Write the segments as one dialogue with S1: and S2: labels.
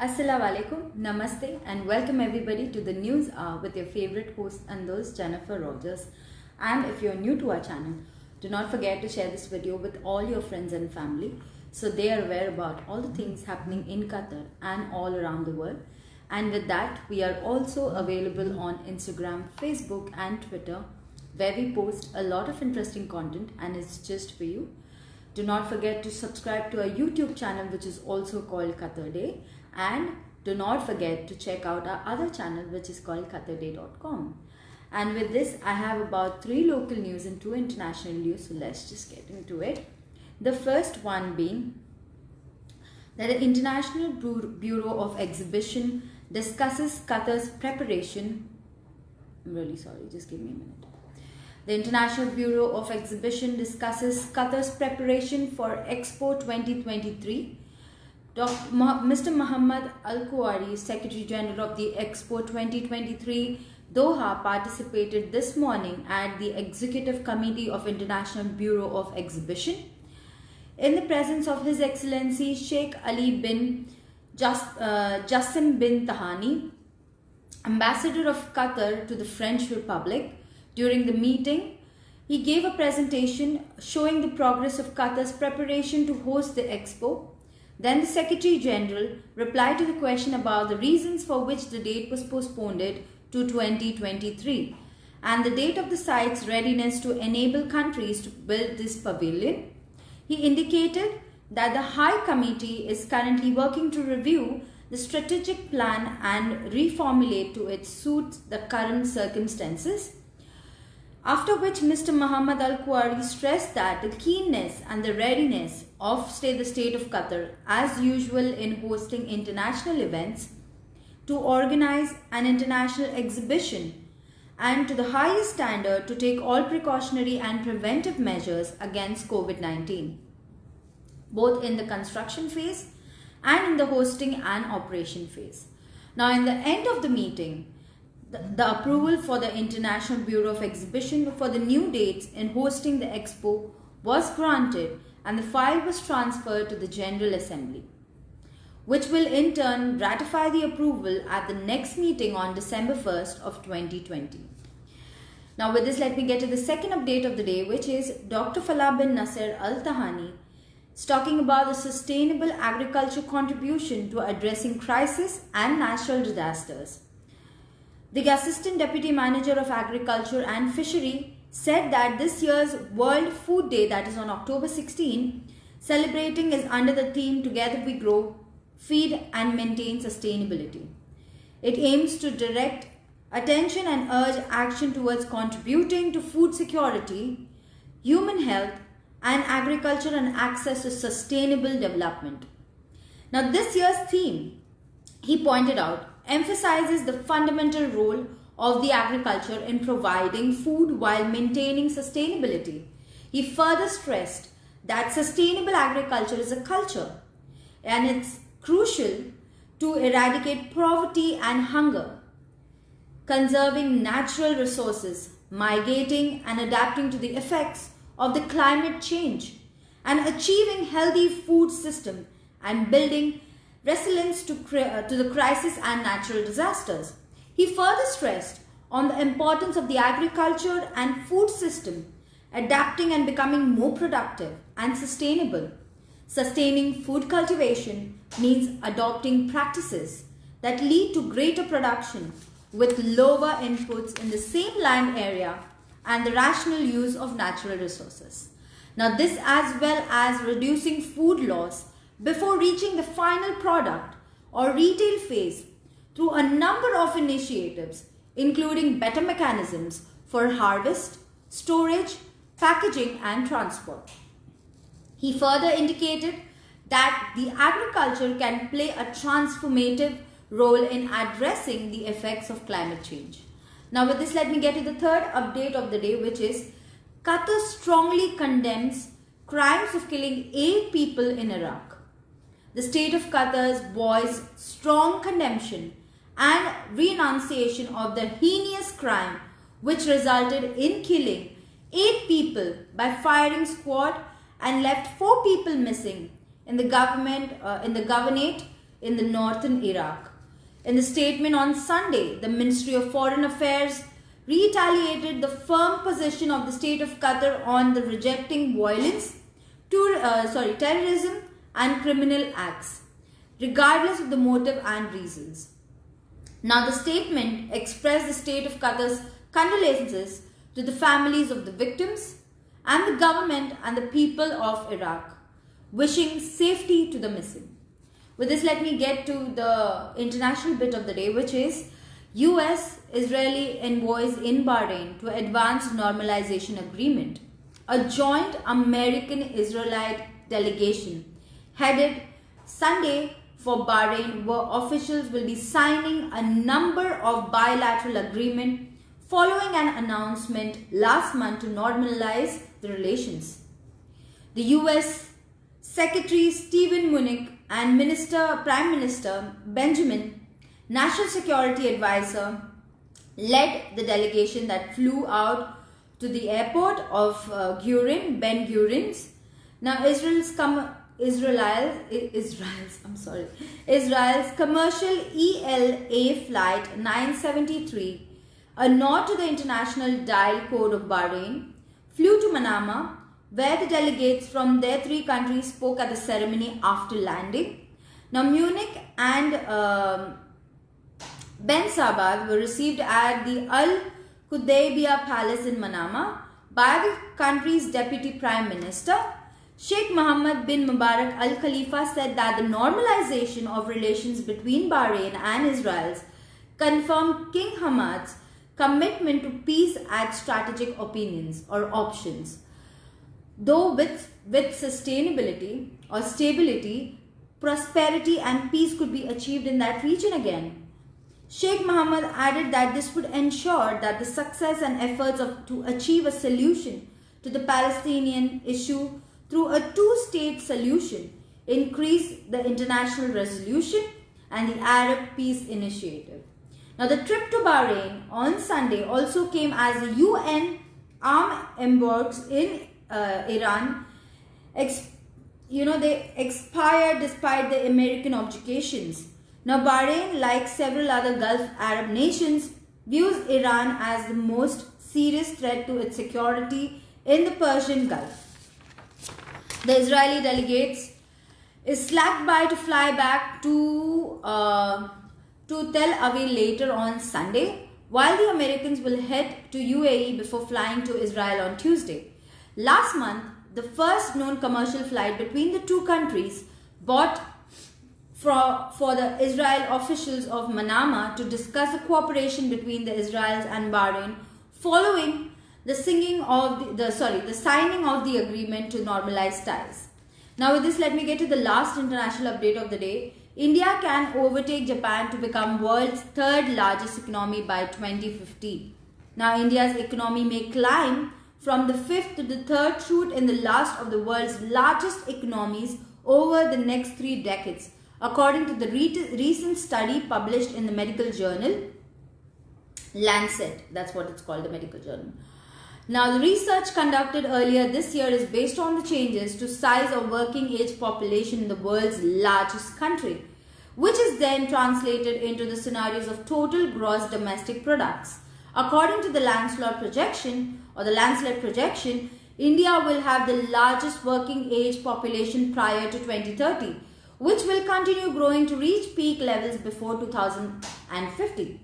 S1: Assalamu alaikum, namaste, and welcome everybody to the News Hour with your favorite host and those Jennifer Rogers. And if you're new to our channel, do not forget to share this video with all your friends and family so they are aware about all the things happening in Qatar and all around the world. And with that, we are also available on Instagram, Facebook, and Twitter, where we post a lot of interesting content and it's just for you. Do not forget to subscribe to our YouTube channel, which is also called Qatar Day. And do not forget to check out our other channel, which is called qatarday.com. And with this, I have about 3 local news and 2 international news. So let's just get into it. The first one being that the International Bureau of Exhibition discusses Qatar's preparation. I'm really sorry, just give me a minute. The International Bureau of Exhibition discusses Qatar's preparation for Expo 2023. Mr. Muhammad Al-Kuwari, Secretary General of the Expo 2023 Doha, participated this morning at the Executive Committee of International Bureau of Exhibition in the presence of His Excellency Sheikh Ali bin Jassim bin Thani, Ambassador of Qatar to the French Republic. During the meeting, he gave a presentation showing the progress of Qatar's preparation to host the Expo. Then the Secretary General replied to the question about the reasons for which the date was postponed to 2023 and the date of the site's readiness to enable countries to build this pavilion. He indicated that the High Committee is currently working to review the strategic plan and reformulate to it suit the current circumstances. After which Mr. Muhammad Al-Kuwari stressed that the keenness and the readiness of the state of Qatar, as usual in hosting international events, to organize an international exhibition and to the highest standard to take all precautionary and preventive measures against COVID-19, both in the construction phase and in the hosting and operation phase. Now, in the end of the meeting, the approval for the International Bureau of Exhibition for the new dates in hosting the Expo was granted and the file was transferred to the General Assembly, which will in turn ratify the approval at the next meeting on December 1st of 2020. Now with this, let me get to the second update of the day, which is Dr. Faleh bin Nasser Al-Thani is talking about the sustainable agriculture contribution to addressing crisis and natural disasters. The Assistant Deputy Manager of Agriculture and Fishery said that this year's World Food Day, that is on October 16, celebrating is under the theme Together We Grow, Feed and Maintain Sustainability. It aims to direct attention and urge action towards contributing to food security, human health, and agriculture and access to sustainable development. Now this year's theme, he pointed out, emphasizes the fundamental role of the agriculture in providing food while maintaining sustainability. He further stressed that sustainable agriculture is a culture and it's crucial to eradicate poverty and hunger, conserving natural resources, mitigating and adapting to the effects of the climate change, and achieving healthy food system and building resilience to the crisis and natural disasters. He further stressed on the importance of the agriculture and food system adapting and becoming more productive and sustainable. Sustaining food cultivation means adopting practices that lead to greater production with lower inputs in the same land area and the rational use of natural resources. Now this, as well as reducing food loss before reaching the final product or retail phase through a number of initiatives, including better mechanisms for harvest, storage, packaging and transport. He further indicated that the agriculture can play a transformative role in addressing the effects of climate change. Now with this, let me get to the third update of the day, which is Qatar strongly condemns crimes of killing 8 people in Iraq. The state of Qatar's voiced strong condemnation and renunciation of the heinous crime which resulted in killing 8 people by firing squad and left 4 people missing in the governorate in the northern Iraq. In the statement on Sunday, the Ministry of Foreign Affairs retaliated the firm position of the state of Qatar on the rejecting violence, terrorism and criminal acts, regardless of the motive and reasons. Now, the statement expressed the state of Qatar's condolences to the families of the victims and the government and the people of Iraq, wishing safety to the missing. With this, let me get to the international bit of the day, which is US-Israeli envoys in Bahrain to advance normalization agreement. A joint American-Israelite delegation headed Sunday for Bahrain, where officials will be signing a number of bilateral agreements following an announcement last month to normalize the relations. The US Secretary Stephen Mnuchin and Prime Minister Benjamin, National Security Advisor, led the delegation that flew out to the airport of Ben Gurion's. Now, Israel's commercial ELA flight 973, a nod to the international dial code of Bahrain, flew to Manama, where the delegates from their three countries spoke at the ceremony after landing. Now, Munich and Ben Sabah were received at the Al Qudaybiya Palace in Manama by the country's Deputy Prime Minister. Sheikh Mohammed bin Mubarak Al Khalifa said that the normalization of relations between Bahrain and Israel confirmed King Hamad's commitment to peace and strategic options. Though with sustainability or stability, prosperity and peace could be achieved in that region again. Sheikh Mohammed added that this would ensure that the success and efforts to achieve a solution to the Palestinian issue through a two-state solution increase the international resolution and the Arab Peace Initiative. Now, the trip to Bahrain on Sunday also came as the UN armed embargoes in Iran they expired despite the American objections. Now, Bahrain, like several other Gulf Arab nations, views Iran as the most serious threat to its security in the Persian Gulf. The Israeli delegates is slacked by to fly back to Tel Aviv later on Sunday, while the Americans will head to UAE before flying to Israel on Tuesday. Last month, the first known commercial flight between the two countries bought for the Israel officials of Manama to discuss the cooperation between the Israel and Bahrain following the signing of the agreement to normalize ties. Now, with this, let me get to the last international update of the day. India can overtake Japan to become world's third largest economy by 2050. Now, India's economy may climb from the fifth to the third route in the last of the world's largest economies over the next 3 decades, according to the recent study published in the medical journal Lancet. That's what it's called, the medical journal. Now, the research conducted earlier this year is based on the changes to size of working age population in the world's largest country, which is then translated into the scenarios of total gross domestic products. According to the Lancelot projection, India will have the largest working age population prior to 2030, which will continue growing to reach peak levels before 2050.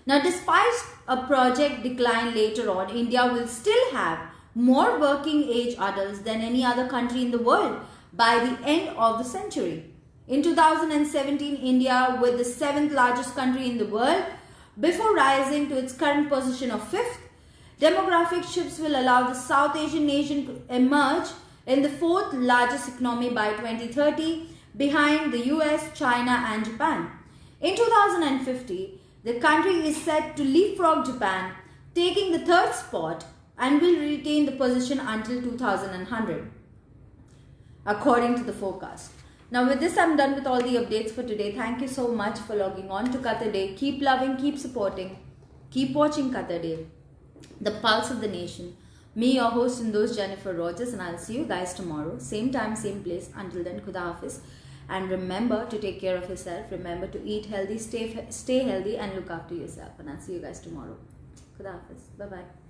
S1: Now, despite a project decline later on, India will still have more working age adults than any other country in the world by the end of the century. In 2017, India was the 7th largest country in the world before rising to its current position of 5th. Demographic shifts will allow the South Asian nation to emerge in the 4th largest economy by 2030, behind the US, China and Japan. In 2050, the country is set to leapfrog Japan, taking the 3rd spot, and will retain the position until 2100, according to the forecast. Now, with this, I'm done with all the updates for today. Thank you so much for logging on to Qatar Day. Keep loving, keep supporting, keep watching Qatar Day, the pulse of the nation. Me, your host and those, Jennifer Rogers, and I'll see you guys tomorrow. Same time, same place. Until then, Khuda Hafiz. And remember to take care of yourself. Remember to eat healthy, stay healthy, and look after yourself. And I'll see you guys tomorrow. Khuda Hafiz. Bye bye.